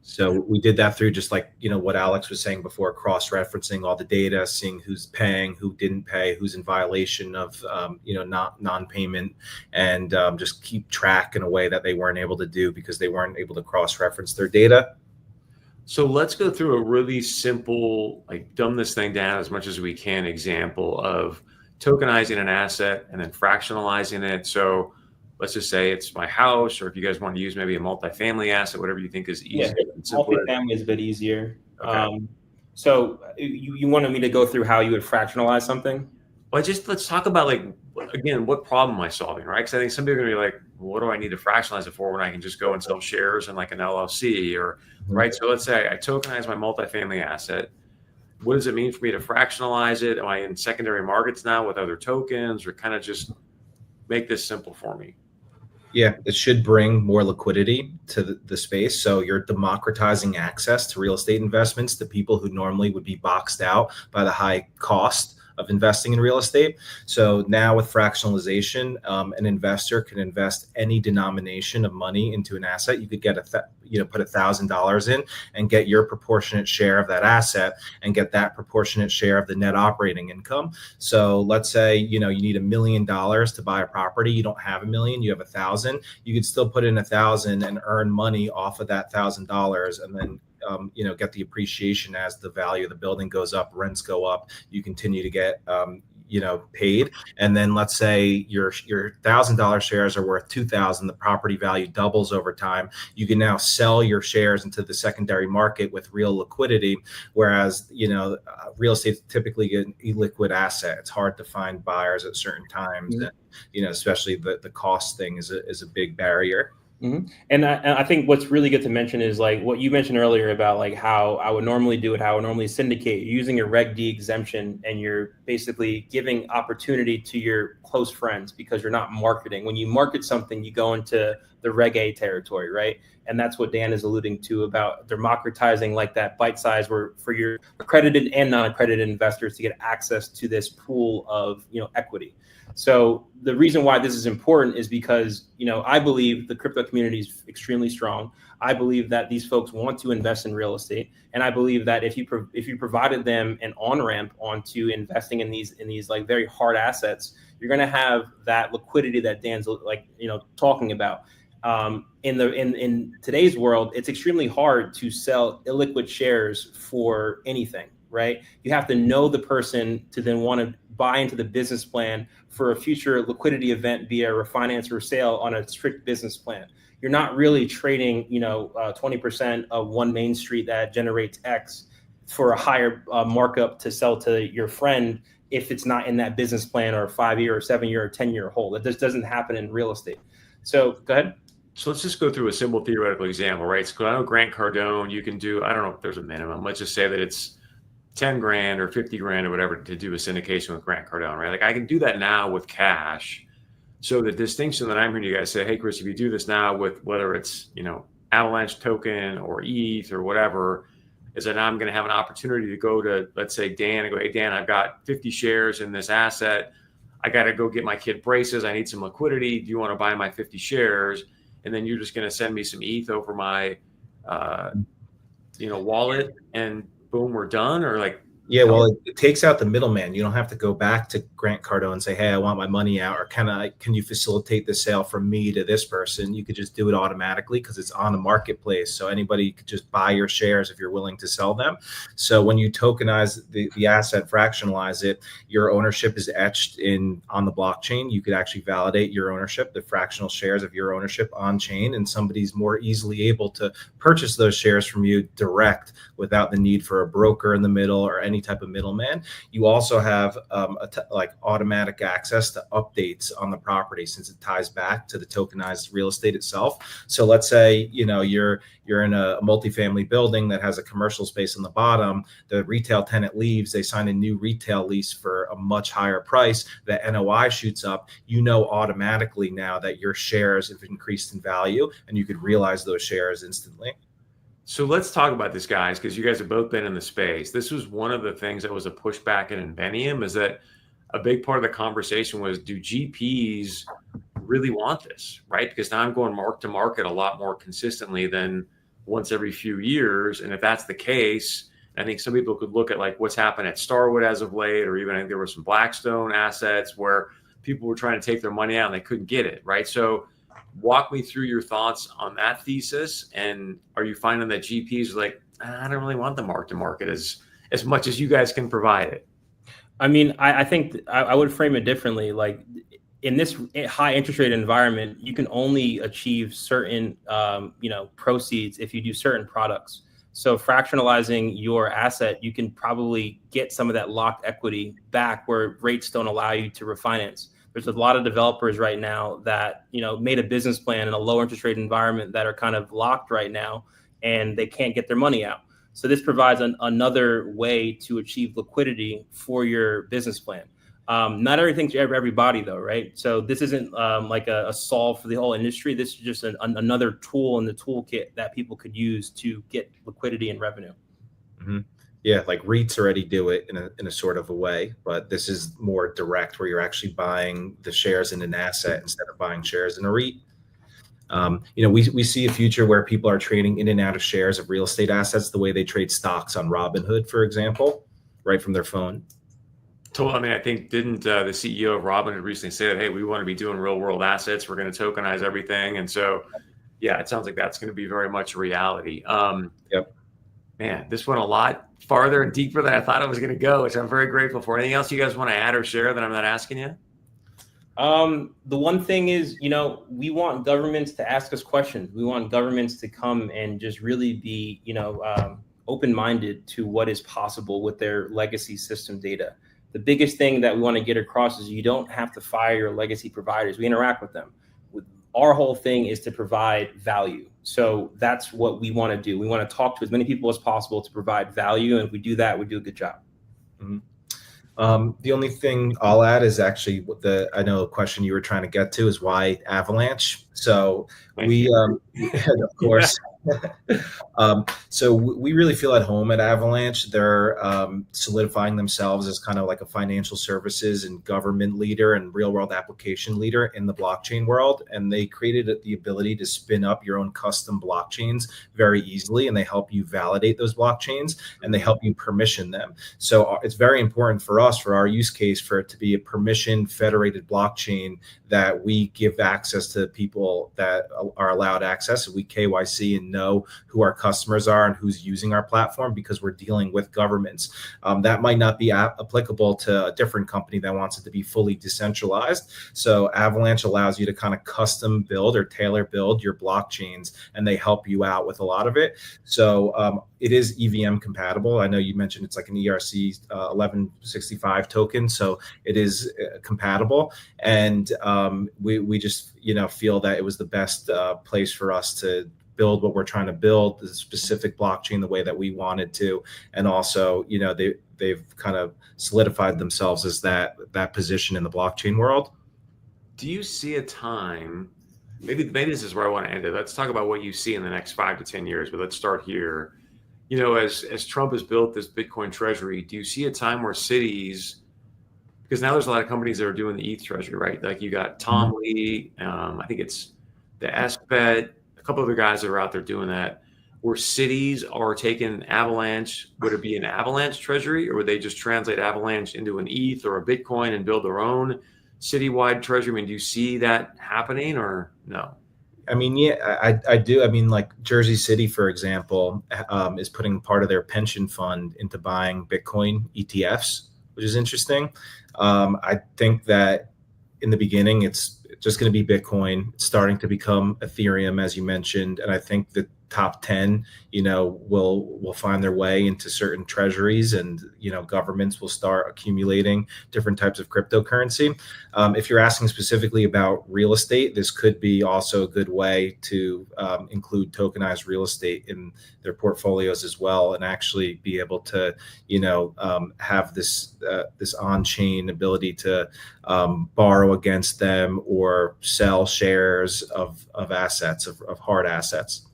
So we did that through just like, what Alex was saying before, cross-referencing all the data, seeing who's paying, who didn't pay, who's in violation of, not non-payment, and just keep track in a way that they weren't able to do because they weren't able to cross-reference their data. So let's go through a really simple, like dumb this thing down as much as we can example of tokenizing an asset and then fractionalizing it. So let's just say it's my house, or if you guys want to use maybe a multifamily asset, whatever you think is easier. Yeah, multifamily is a bit easier. Okay. So you wanted me to go through how you would fractionalize something? Well, let's talk about again, what problem am I solving, right? Because I think some people are going to be like, well, what do I need to fractionalize it for when I can just go and sell shares in like an LLC or, right? So let's say I tokenize my multifamily asset. What does it mean for me to fractionalize it? Am I in secondary markets now with other tokens, or kind of just make this simple for me? Yeah, it should bring more liquidity to the space. So you're democratizing access to real estate investments to people who normally would be boxed out by the high cost of investing in real estate. So now with fractionalization, an investor can invest any denomination of money into an asset. You could get put $1,000 in and get your proportionate share of that asset and get that proportionate share of the net operating income. So let's say, you need $1 million to buy a property. You don't have $1 million, you have 1,000. You could still put in 1,000 and earn money off of that $1,000, and then get the appreciation as the value of the building goes up, rents go up, you continue to get, paid. And then let's say your $1,000 shares are worth 2,000, the property value doubles over time. You can now sell your shares into the secondary market with real liquidity. Whereas, real estate is typically an illiquid asset. It's hard to find buyers at certain times. Mm-hmm. And, especially the cost thing is a big barrier. Mm-hmm. And I think what's really good to mention is like what you mentioned earlier about like how I would normally do it, how I would normally syndicate. You're using a Reg D exemption, and you're basically giving opportunity to your close friends because you're not marketing. When you market something, you go into the Reg A territory, right? And that's what Dan is alluding to about democratizing like that bite size where for your accredited and non-accredited investors to get access to this pool of equity. So the reason why this is important is because, I believe the crypto community is extremely strong. I believe that these folks want to invest in real estate. And I believe that if you provided them an on-ramp onto investing in these like very hard assets, you're going to have that liquidity that Dan's talking about. In today's world, it's extremely hard to sell illiquid shares for anything. right? You have to know the person to then want to buy into the business plan for a future liquidity event, be a refinance or sale on a strict business plan. You're not really trading, 20% of one Main Street that generates X for a higher markup to sell to your friend if it's not in that business plan or a 5-year or 7-year or 10-year hold. That just doesn't happen in real estate. So go ahead. So let's just go through a simple theoretical example, right? So I know Grant Cardone, you can do, I don't know if there's a minimum. Let's just say that it's 10 grand or 50 grand or whatever to do a syndication with Grant Cardone, right? Like I can do that now with cash. So the distinction that I'm hearing you guys say, hey, Chris, if you do this now with whether it's, Avalanche token or ETH or whatever, is that now I'm going to have an opportunity to go to, let's say, Dan and go, hey, Dan, I've got 50 shares in this asset. I got to go get my kid braces. I need some liquidity. Do you want to buy my 50 shares? And then you're just going to send me some ETH over my, wallet, and boom, we're done? Or like, yeah, well, it takes out the middleman. You don't have to go back to Grant Cardone and say, hey, I want my money out, or can you facilitate the sale from me to this person? You could just do it automatically because it's on the marketplace. So anybody could just buy your shares if you're willing to sell them. So when you tokenize the asset, fractionalize it, your ownership is etched on the blockchain. You could actually validate your ownership, the fractional shares of your ownership on chain, and somebody's more easily able to purchase those shares from you direct without the need for a broker in the middle or any type of middleman. You also have automatic access to updates on the property since it ties back to the tokenized real estate itself. So let's say you're in a multifamily building that has a commercial space on the bottom. The retail tenant leaves. They sign a new retail lease for a much higher price. The NOI shoots up. Automatically now that your shares have increased in value, and you could realize those shares instantly. So let's talk about this, guys, because you guys have both been in the space. This was one of the things that was a pushback in Invenium, is that a big part of the conversation was, do GPs really want this, right? Because now I'm going mark to market a lot more consistently than once every few years. And if that's the case, I think some people could look at like what's happened at Starwood as of late, or even I think there were some Blackstone assets where people were trying to take their money out and they couldn't get it, right? So walk me through your thoughts on that thesis. And are you finding that GPs are like, I don't really want the mark to market as much as you guys can provide it? I mean, I think I would frame it differently. Like in this high interest rate environment, you can only achieve certain, proceeds if you do certain products. So fractionalizing your asset, you can probably get some of that locked equity back where rates don't allow you to refinance. There's a lot of developers right now that, made a business plan in a low interest rate environment that are kind of locked right now, and they can't get their money out. So this provides another way to achieve liquidity for your business plan. Not everything's everybody though, right? So this isn't like a solve for the whole industry. This is just another tool in the toolkit that people could use to get liquidity and revenue. Mm-hmm. Yeah, like REITs already do it in a sort of a way, but this is more direct, where you're actually buying the shares in an asset instead of buying shares in a REIT. We see a future where people are trading in and out of shares of real estate assets the way they trade stocks on Robinhood, for example, right from their phone. I mean, I think didn't the CEO of Robinhood recently say that, hey, we want to be doing real world assets. We're going to tokenize everything. And so, yeah, it sounds like that's going to be very much a reality. Yep. Man, this went a lot farther and deeper than I thought it was going to go, which I'm very grateful for. Anything else you guys want to add or share that I'm not asking you? The one thing is, we want governments to ask us questions. We want governments to come and just really be, open-minded to what is possible with their legacy system data. The biggest thing that we want to get across is you don't have to fire your legacy providers. We interact with them. Our whole thing is to provide value. So that's what we want to do. We want to talk to as many people as possible to provide value. And if we do that, we do a good job. Mm-hmm. The only thing I'll add is actually I know a question you were trying to get to is why Avalanche. So of course. So we really feel at home at Avalanche. They're solidifying themselves as kind of like a financial services and government leader and real world application leader in the blockchain world. And they created the ability to spin up your own custom blockchains very easily. And they help you validate those blockchains and they help you permission them. So it's very important for us, for our use case, for it to be a permission federated blockchain that we give access to people that are allowed access. We KYC and and know who our customers are and who's using our platform, because we're dealing with governments. That might not be applicable to a different company that wants it to be fully decentralized. So Avalanche allows you to kind of custom build or tailor build your blockchains, and they help you out with a lot of it. So it is EVM compatible. I know you mentioned it's like an ERC 1165 token, so it is compatible. And we just feel that it was the best place for us to build what we're trying to build, the specific blockchain the way that we wanted to, and also they've kind of solidified themselves as that position in the blockchain world. Do you see a time? Maybe this is where I want to end it. Let's talk about what you see in the next 5 to 10 years, but let's start here. As Trump has built this Bitcoin treasury, do you see a time where cities, because now there's a lot of companies that are doing the ETH treasury, right? Like you got Tom Lee, I think it's the SBET, a couple other guys that are out there doing that, where cities are taking Avalanche. Would it be an Avalanche treasury, or would they just translate Avalanche into an ETH or a Bitcoin and build their own citywide treasury? I mean, do you see that happening or no? I mean, yeah, I do. I mean, like Jersey City, for example, is putting part of their pension fund into buying Bitcoin ETFs, which is interesting. I think that in the beginning, it's just going to be Bitcoin. It's starting to become Ethereum, as you mentioned. And I think the top 10, will find their way into certain treasuries, and, governments will start accumulating different types of cryptocurrency. If you're asking specifically about real estate, this could be also a good way to include tokenized real estate in their portfolios as well, and actually be able to, have this on-chain ability to borrow against them or sell shares of assets, of hard assets.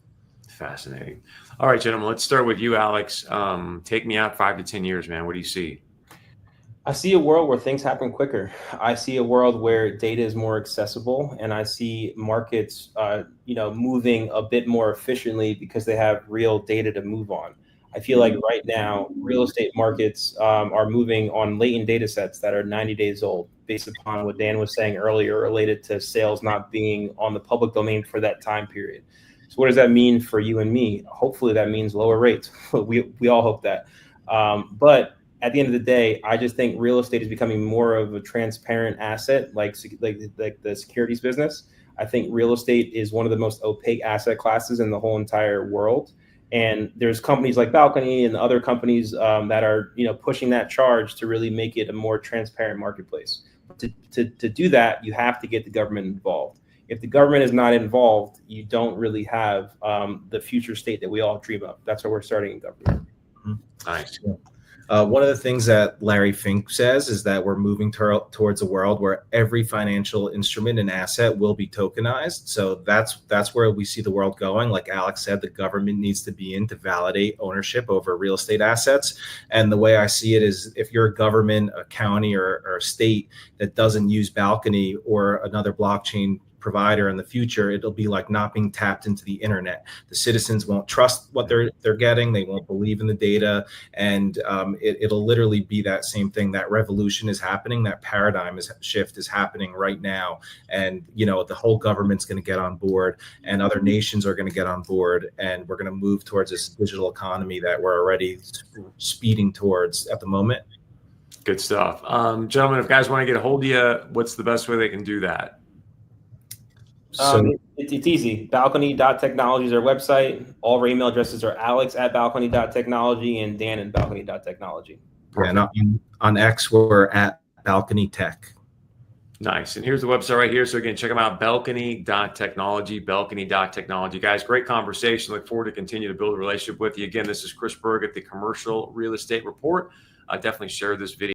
Fascinating. All right, gentlemen, let's start with you, Alex. Take me out 5 to 10 years, man. What do you see? I see a world where things happen quicker. I see a world where data is more accessible, and I see markets, moving a bit more efficiently because they have real data to move on. I feel like right now, real estate markets are moving on latent data sets that are 90 days old, based upon what Dan was saying earlier related to sales not being on the public domain for that time period. So what does that mean for you and me? Hopefully that means lower rates. We all hope that. But at the end of the day, I just think real estate is becoming more of a transparent asset, like the securities business. I think real estate is one of the most opaque asset classes in the whole entire world. And there's companies like Balcony and other companies that are pushing that charge to really make it a more transparent marketplace. To do that, you have to get the government involved. If the government is not involved, you don't really have the future state that we all dream of. That's where we're starting in government. Nice. One of the things that Larry Fink says is that we're moving towards a world where every financial instrument and asset will be tokenized. So that's where we see the world going. Like Alex said, the government needs to be in to validate ownership over real estate assets. And the way I see it is, if you're a government, a county, or a state that doesn't use Balcony or another blockchain provider in the future, it'll be like not being tapped into the internet. The citizens won't trust what they're getting. They won't believe in the data, and it'll literally be that same thing. That revolution is happening. That paradigm shift is happening right now, and the whole government's going to get on board, and other nations are going to get on board, and we're going to move towards this digital economy that we're already speeding towards at the moment. Good stuff. Gentlemen, if guys want to get a hold of you, what's the best way they can do that? So it's easy. Balcony.technology is our website. All of our email addresses are alex@balcony.technology and dan@balcony.technology. Yeah, and on X, we're at Balcony Tech. Nice. And here's the website right here. So again, check them out, balcony.technology, balcony.technology. Guys, great conversation. Look forward to continue to build a relationship with you. Again, this is Chris Berg at the Commercial Real Estate Report. Definitely share this video.